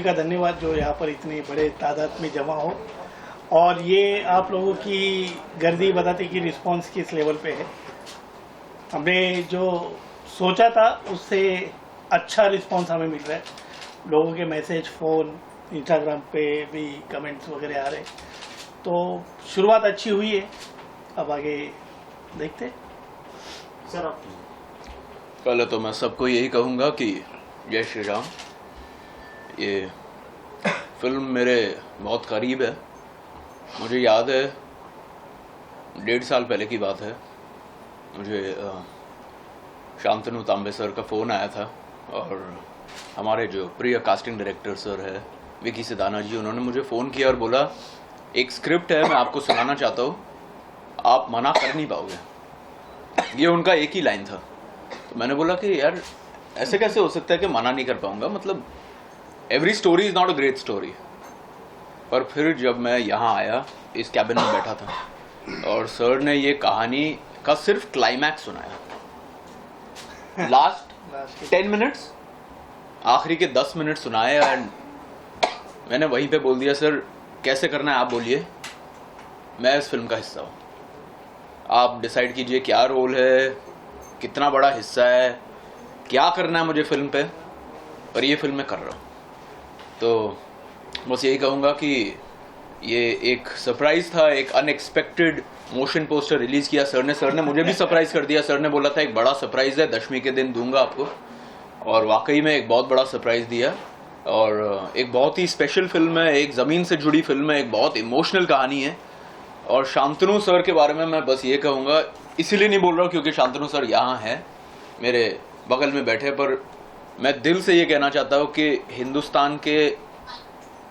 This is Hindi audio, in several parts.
सभी का धन्यवाद जो यहाँ पर इतने बड़े तादाद में जमा हो, और ये आप लोगों की गर्दी बताती कि रिस्पांस किस लेवल पे है। हमने जो सोचा था उससे अच्छा रिस्पांस हमें मिल रहा है। लोगों के मैसेज, फ़ोन, इंस्टाग्राम पे भी कमेंट्स वगैरह आ रहे, तो शुरुआत अच्छी हुई है। अब आगे देखते हैं। सर आप पहले तो मैं सबको यही कहूँगा कि जय श्री राम। ये फिल्म मेरे बहुत करीब है। मुझे याद है 1.5 साल पहले की बात है, मुझे शांतनु तांबे सर का फ़ोन आया था, और हमारे जो प्रिय कास्टिंग डायरेक्टर सर है विकी सिदाना जी, उन्होंने मुझे फ़ोन किया और बोला एक स्क्रिप्ट है, मैं आपको सुनाना चाहता हूँ, आप मना कर नहीं पाओगे। ये उनका एक ही लाइन था। तो मैंने बोला कि यार ऐसे कैसे हो सकता है कि मना नहीं कर पाऊंगा, मतलब every story is not a great story. पर फिर जब मैं यहाँ आया, इस कैबिन में बैठा था और सर ने ये कहानी का सिर्फ क्लाइमैक्स सुनाया, लास्ट 10 मिनट्स, आखिरी के 10 मिनट सुनाए, एंड मैंने वहीं पे बोल दिया सर कैसे करना है आप बोलिए, मैं इस फिल्म का हिस्सा हूँ, आप डिसाइड कीजिए क्या रोल है, कितना बड़ा हिस्सा है, क्या करना है मुझे फिल्म पे, पर ये फिल्म मैं कर रहा हूँ। तो बस यही कहूँगा कि ये एक सरप्राइज़ था, एक अनएक्सपेक्टेड मोशन पोस्टर रिलीज़ किया सर ने मुझे भी सरप्राइज़ कर दिया। सर ने बोला था एक बड़ा सरप्राइज़ है, दशमी के दिन दूंगा आपको, और वाकई में एक बहुत बड़ा सरप्राइज़ दिया। और एक बहुत ही स्पेशल फिल्म है, एक ज़मीन से जुड़ी फिल्म है, एक बहुत इमोशनल कहानी है। और शांतनु सर के बारे में मैं बस ये कहूँगा, इसीलिए नहीं बोल रहा हूँ क्योंकि शांतनु सर यहाँ हैं मेरे बगल में बैठे, पर मैं दिल से ये कहना चाहता हूँ कि हिंदुस्तान के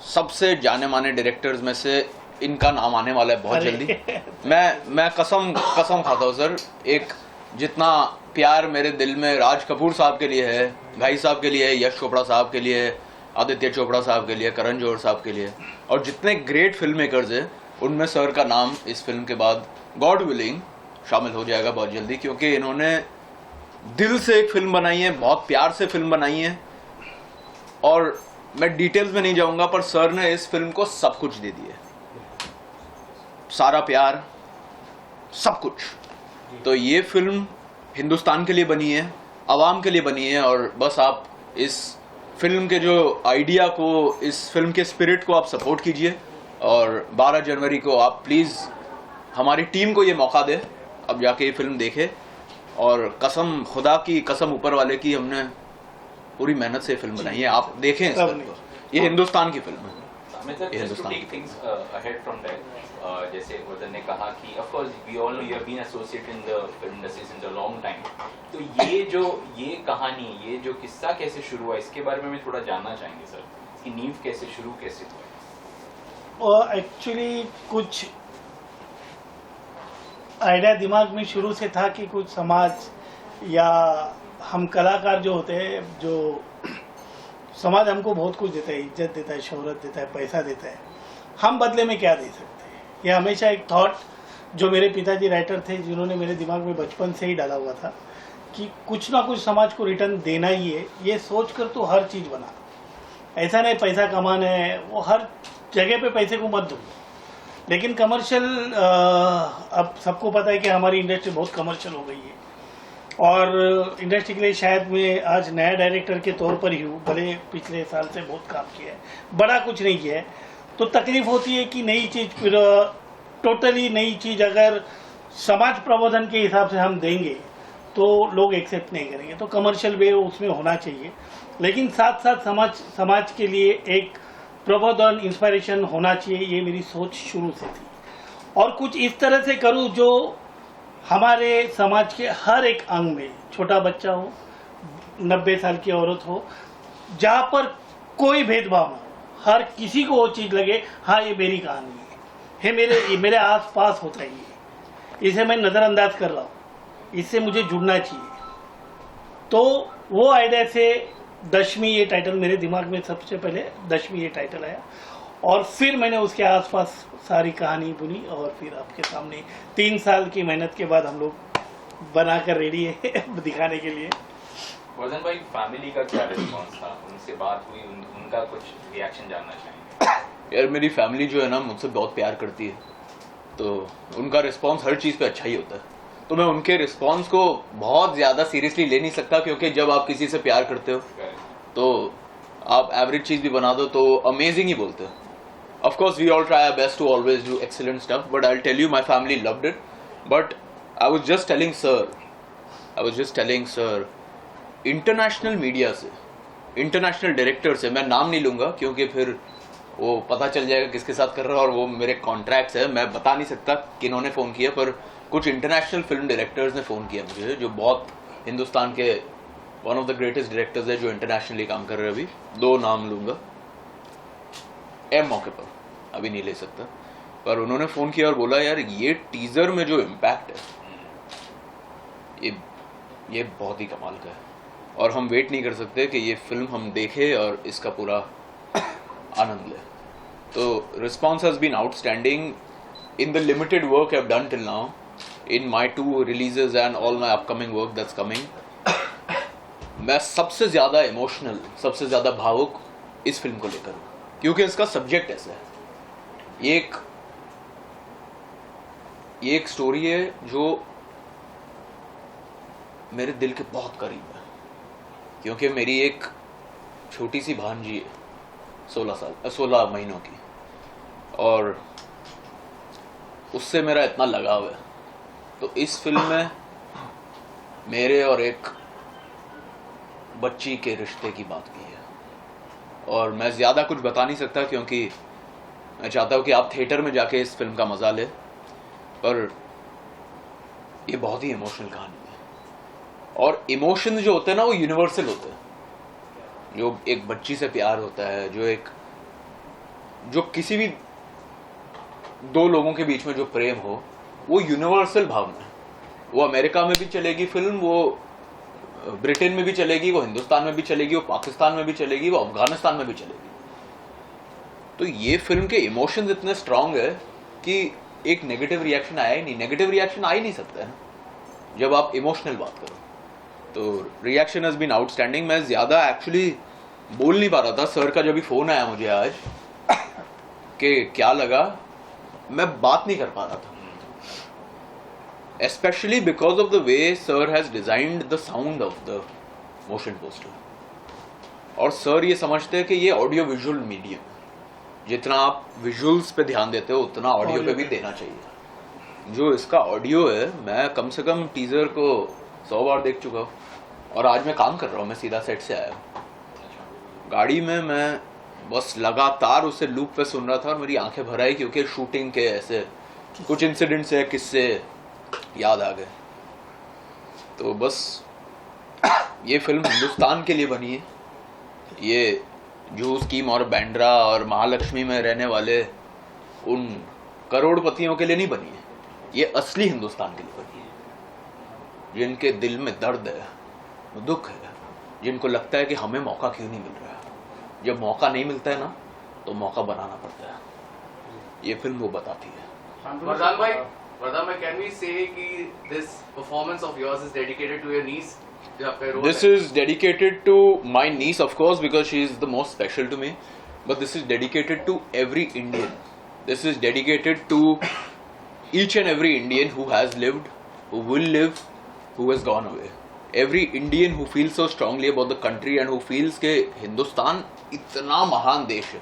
सबसे जाने माने डायरेक्टर्स में से इनका नाम आने वाला है बहुत जल्दी। मैं कसम खाता हूँ सर, एक जितना प्यार मेरे दिल में राज कपूर साहब के लिए है, भाई साहब के लिए है, यश चोपड़ा साहब के लिए, आदित्य चोपड़ा साहब के लिए, करण जौहर साहब के लिए, और जितने ग्रेट फिल्म मेकर्स हैं उनमें सर का नाम इस फिल्म के बाद गॉड विलिंग शामिल हो जाएगा बहुत जल्दी, क्योंकि इन्होंने दिल से एक फिल्म बनाई है, बहुत प्यार से फिल्म बनाई है। और मैं डिटेल्स में नहीं जाऊंगा, पर सर ने इस फिल्म को सब कुछ दे दिया, सारा प्यार, सब कुछ। तो ये फिल्म हिंदुस्तान के लिए बनी है, आवाम के लिए बनी है, और बस आप इस फिल्म के जो आइडिया को, इस फिल्म के स्पिरिट को आप सपोर्ट कीजिए। और 12 जनवरी को आप प्लीज़ हमारी टीम को ये मौका दें, अब जाके ये फिल्म देखे। और कसम खुदा की, कसम ऊपर वाले की, हमने पूरी मेहनत से फिल्म बनाई है, आप देखें इस फिल्म को। ये हिंदुस्तान की फिल्म है, ये हिंदुस्तान की फिल्म। जैसे वर्धन ने कहा कि of course we all know you have been associated in the film industry since a long time, तो ये कहानी, ये जो किस्सा कैसे शुरू हुआ, इसके बारे में थोड़ा जानना चाहेंगे सर। इसकी नींव कैसे हुआ? और एक्चुअली कुछ आइडिया दिमाग में शुरू से था कि कुछ समाज या हम कलाकार जो होते हैं, जो समाज हमको बहुत कुछ देता है, इज्जत देता है, शोहरत देता है, पैसा देता है, हम बदले में क्या दे सकते हैं। ये हमेशा एक थॉट जो मेरे पिताजी राइटर थे, जिन्होंने मेरे दिमाग में बचपन से ही डाला हुआ था कि कुछ ना कुछ समाज को रिटर्न देना ही है। ये सोच कर तो हर चीज़ बना, ऐसा नहीं पैसा कमाना है, वो हर जगह पे पैसे को मत दो। लेकिन कमर्शियल, अब सबको पता है कि हमारी इंडस्ट्री बहुत कमर्शियल हो गई है, और इंडस्ट्री के लिए शायद मैं आज नया डायरेक्टर के तौर पर ही हूँ, भले पिछले साल से बहुत काम किया है, बड़ा कुछ नहीं किया है। तो तकलीफ होती है कि नई चीज़, फिर टोटली नई चीज़ अगर समाज प्रबोधन के हिसाब से हम देंगे तो लोग एक्सेप्ट नहीं करेंगे। तो कमर्शियल वे उसमें होना चाहिए, लेकिन साथ साथ समाज के लिए एक प्रबोधन, इंस्पायरेशन होना चाहिए। ये मेरी सोच शुरू से थी, और कुछ इस तरह से करूँ जो हमारे समाज के हर एक अंग में, छोटा बच्चा हो, 90 साल की औरत हो, जहाँ पर कोई भेदभाव ना हो, हर किसी को वो चीज़ लगे हाँ ये मेरी कहानी है, मेरे आस पास होता ही है, इसे मैं नज़रअंदाज कर रहा हूँ, इससे मुझे जुड़ना चाहिए। तो वो आइडिया से दशमी ये टाइटल मेरे दिमाग में सबसे पहले दशमी ये टाइटल आया, और फिर मैंने उसके आसपास सारी कहानी बुनी, और फिर आपके सामने 3 साल की मेहनत के बाद हम लोग बनाकर रेडी है दिखाने के लिए। वर्धन भाई फैमिली का क्या रिस्पांस था, उनसे बात हुई, उनका कुछ रिएक्शन जानना चाहेंगे? यार मेरी फैमिली जो है ना मुझसे बहुत प्यार करती है, तो उनका रिस्पांस हर चीज़ पे अच्छा ही होता है। तो मैं उनके रिस्पांस को बहुत ज़्यादा सीरियसली ले नहीं सकता, क्योंकि जब आप किसी से प्यार करते हो तो आप एवरेज चीज़ भी बना दो तो अमेजिंग ही बोलते हो। Of course, we all try our best to always do excellent stuff, but I'll tell you, my family loved it. But I was just telling sir, international media से, international director से, मैं नाम नहीं लूँगा क्योंकि फिर वो पता चल जाएगा किसके साथ कर रहा है, और वो मेरे कॉन्ट्रैक्ट्स है, मैं बता नहीं सकता किन्होंने फ़ोन किया, पर कुछ इंटरनेशनल फिल्म डायरेक्टर्स ने फ़ोन किया मुझे, जो बहुत हिंदुस्तान के one of the greatest directors है जो इंटरनेशनली काम कर रहे हैं। अभी 2 नाम लूँगा मौके पर, अभी नहीं ले सकता, पर उन्होंने फ़ोन किया और बोला यार ये टीज़र में जो इम्पैक्ट है ये बहुत ही कमाल का है, और हम वेट नहीं कर सकते कि ये फिल्म हम देखें और इसका पूरा आनंद लें। तो response has been outstanding in the limited work I have done till now, in my 2 releases and all my upcoming work that's coming. मैं सबसे ज़्यादा इमोशनल, सबसे ज़्यादा भावुक इस फिल्म को लेकर हूँ, क्योंकि इसका सब्जेक्ट ऐसा है। ये एक स्टोरी है जो मेरे दिल के बहुत करीब है, क्योंकि मेरी एक छोटी सी भांजी है 16 महीनों की, और उससे मेरा इतना लगाव है। तो इस फिल्म में मेरे और एक बच्ची के रिश्ते की बात की है, और मैं ज़्यादा कुछ बता नहीं सकता क्योंकि मैं चाहता हूँ कि आप थिएटर में जाके इस फिल्म का मज़ा लें, पर ये बहुत ही इमोशनल कहानी है, और इमोशंस जो होते हैं ना वो यूनिवर्सल होते हैं। जो एक बच्ची से प्यार होता है, जो किसी भी 2 लोगों के बीच में जो प्रेम हो, वो यूनिवर्सल भावना है। वो अमेरिका में भी चलेगी फिल्म, वो ब्रिटेन में भी चलेगी, वो हिंदुस्तान में भी चलेगी, वो पाकिस्तान में भी चलेगी, वो अफगानिस्तान में भी चलेगी। तो ये फिल्म के इमोशंस इतने स्ट्रांग है कि एक नेगेटिव रिएक्शन आया ही नहीं। नेगेटिव रिएक्शन आ ही नहीं सकता है ना जब आप इमोशनल बात करो। तो रिएक्शन हैज़ बीन आउटस्टैंडिंग। मैं ज़्यादा एक्चुअली बोल नहीं पा रहा था। सर का जब भी फ़ोन आया मुझे आज कि क्या लगा, मैं बात नहीं कर पा रहा था, especially because of the way sir has designed the sound of the motion poster। और सर ये समझते हैं कि ये ऑडियो विजुअल मीडियम, जितना आप विजुअल्स पे ध्यान देते हो उतना ऑडियो पे भी देना चाहिए। जो इसका ऑडियो है, मैं कम से कम टीजर को 100 बार देख चुका हूँ, और आज मैं काम कर रहा हूँ, मैं सीधा सेट से आया हूँ। गाड़ी में मैं बस लगातार उसे लूप पे सुन रहा था और मेरी आंखें भर आई, क्योंकि शूटिंग के ऐसे कुछ इंसिडेंट्स है, किस्से याद आ गए। तो बस ये फिल्म हिंदुस्तान के लिए बनी है। ये जूह स्कीम और बैंड्रा और महालक्ष्मी में रहने वाले उन करोड़पतियों के लिए नहीं बनी है, ये असली हिंदुस्तान के लिए बनी है, जिनके दिल में दर्द है, दुख है, जिनको लगता है कि हमें मौका क्यों नहीं मिल रहा है। जब मौका नहीं मिलता है ना, तो मौका बनाना पड़ता है। ये फिल्म वो बताती है। वरदान भाई, can we say कि this performance of yours is dedicated to your niece? जो आपका role This है? is dedicated to my niece, of course, because she is the most special to me. But this is dedicated to every Indian. This is dedicated to each and every Indian who has lived, who will live, who has gone away. Every Indian who feels so strongly about the country and who feels कि हिंदुस्तान इतना महान देश है,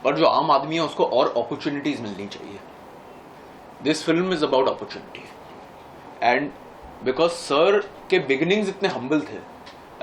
पर जो आम आदमी है उसको और अपॉर्चुनिटीज मिलनी चाहिए। This film is about opportunity. And because sir के बिगिनिंग्स इतने हम्बल थे,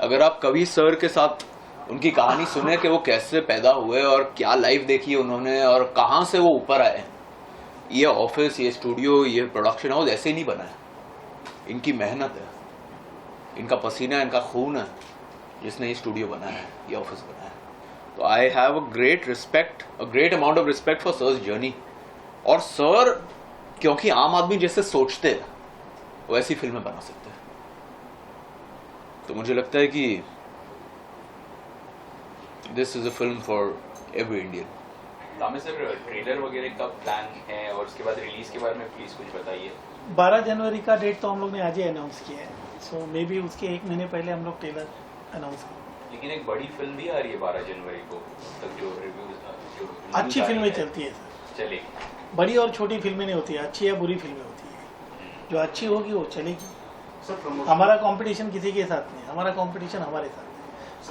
अगर आप कभी सर के साथ उनकी कहानी सुने कि वो कैसे पैदा हुए और क्या लाइफ देखी उन्होंने और कहाँ से वो ऊपर आए, ये ऑफिस, ये स्टूडियो, ये प्रोडक्शन हाउस ऐसे ही नहीं बना है। इनकी मेहनत है, इनका पसीना, इनका खून है जिसने ये स्टूडियो बनाया है, ये ऑफिस बनाया है। तो I have a great respect, a great amount of respect for sir's journey. और सर क्योंकि आम आदमी जैसे सोचते हैं वैसी फिल्में बना सकते हैं, तो मुझे लगता है कि this is a film for every Indian. Tamir sir, trailer वगैरह का प्लान है और उसके बाद रिलीज के बारे में प्लीज कुछ बताइए। 12 जनवरी का डेट तो हम लोग ने आज ही अनाउंस किया है। सो मे बी उसके 1 महीने पहले हम लोग ट्रेलर अनाउंस करेंगे। लेकिन एक बड़ी फिल्म भी आ रही है 12 जनवरी को तक, जो रिव्यूज जो अच्छी news आ फिल्में रही है, चलती है सर, चलेगी। बड़ी और छोटी फिल्में नहीं होती है, अच्छी या बुरी फिल्में होती है। जो अच्छी होगी वो चलेगी। सर प्रमोशन हमारा कंपटीशन किसी के साथ नहीं, हमारा कंपटीशन हमारे साथ है।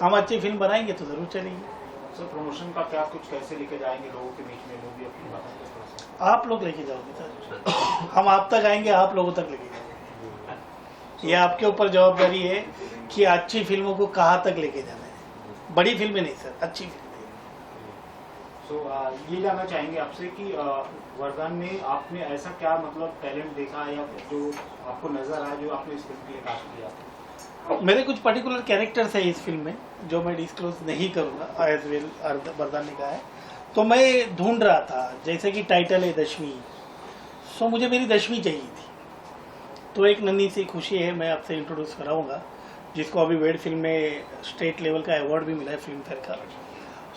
हम अच्छी फिल्म बनाएंगे तो जरूर चलेगी। सर प्रमोशन का क्या कुछ कैसे लेके जाएंगे लोगों के बीच में, लोग भी अपनी बातें थोड़ा सा। आप लोग लेके जाओगे सर, हम आप तक आएंगे, आप लोगों तक लेके जाएंगे। ये आपके ऊपर जवाबदारी है कि अच्छी फिल्मों को कहाँ तक लेके जाना है। बड़ी फिल्में नहीं सर, अच्छी फिल्में। सो ये जानना चाहेंगे आपसे कि वरदान में आपने ऐसा क्या मतलब टैलेंट देखा या जो आपको नजर आया जो आपने इस फिल्म के लिए कास्ट किया? मेरे कुछ पर्टिकुलर कैरेक्टर्स है इस फिल्म में जो मैं डिस्क्लोज नहीं करूंगा, एज वेल वरदान ने कहा है। तो मैं ढूंढ रहा था, जैसे कि टाइटल है दशमी, सो मुझे मेरी दशमी चाहिए थी। तो एक नन्ही सी खुशी है, मैं आपसे इंट्रोड्यूस कराऊंगा, जिसको अभी वेड फिल्म में स्टेट लेवल का अवार्ड भी मिला है फिल्म फेयर का।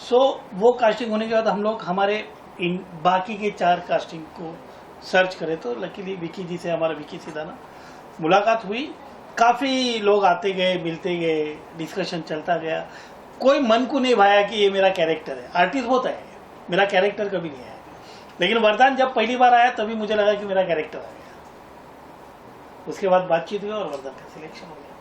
सो वो कास्टिंग होने के बाद हम लोग हमारे इन बाकी के 4 कास्टिंग को सर्च करें तो लकीली विकी जी से, हमारा विकी सिदाना, मुलाकात हुई। काफ़ी लोग आते गए, मिलते गए, डिस्कशन चलता गया। कोई मन को नहीं भाया कि ये मेरा कैरेक्टर है। आर्टिस्ट बहुत है, मेरा कैरेक्टर कभी नहीं आया। लेकिन वरदान जब पहली बार आया तभी मुझे लगा कि मेरा कैरेक्टर आ गया। उसके बाद बातचीत हुई और वरदान का सिलेक्शन हो गया।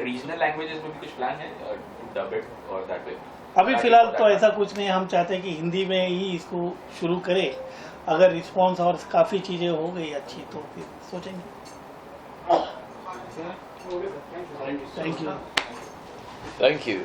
रीजनल लैंग्वेजेस में भी कुछ प्लान है टू डब इट और दैट वे? अभी फिलहाल तो ऐसा कुछ नहीं, हम चाहते हैं कि हिंदी में ही इसको शुरू करें। अगर रिस्पांस और काफ़ी चीज़ें हो गई अच्छी तो फिर सोचेंगे। Thank you. Thank you.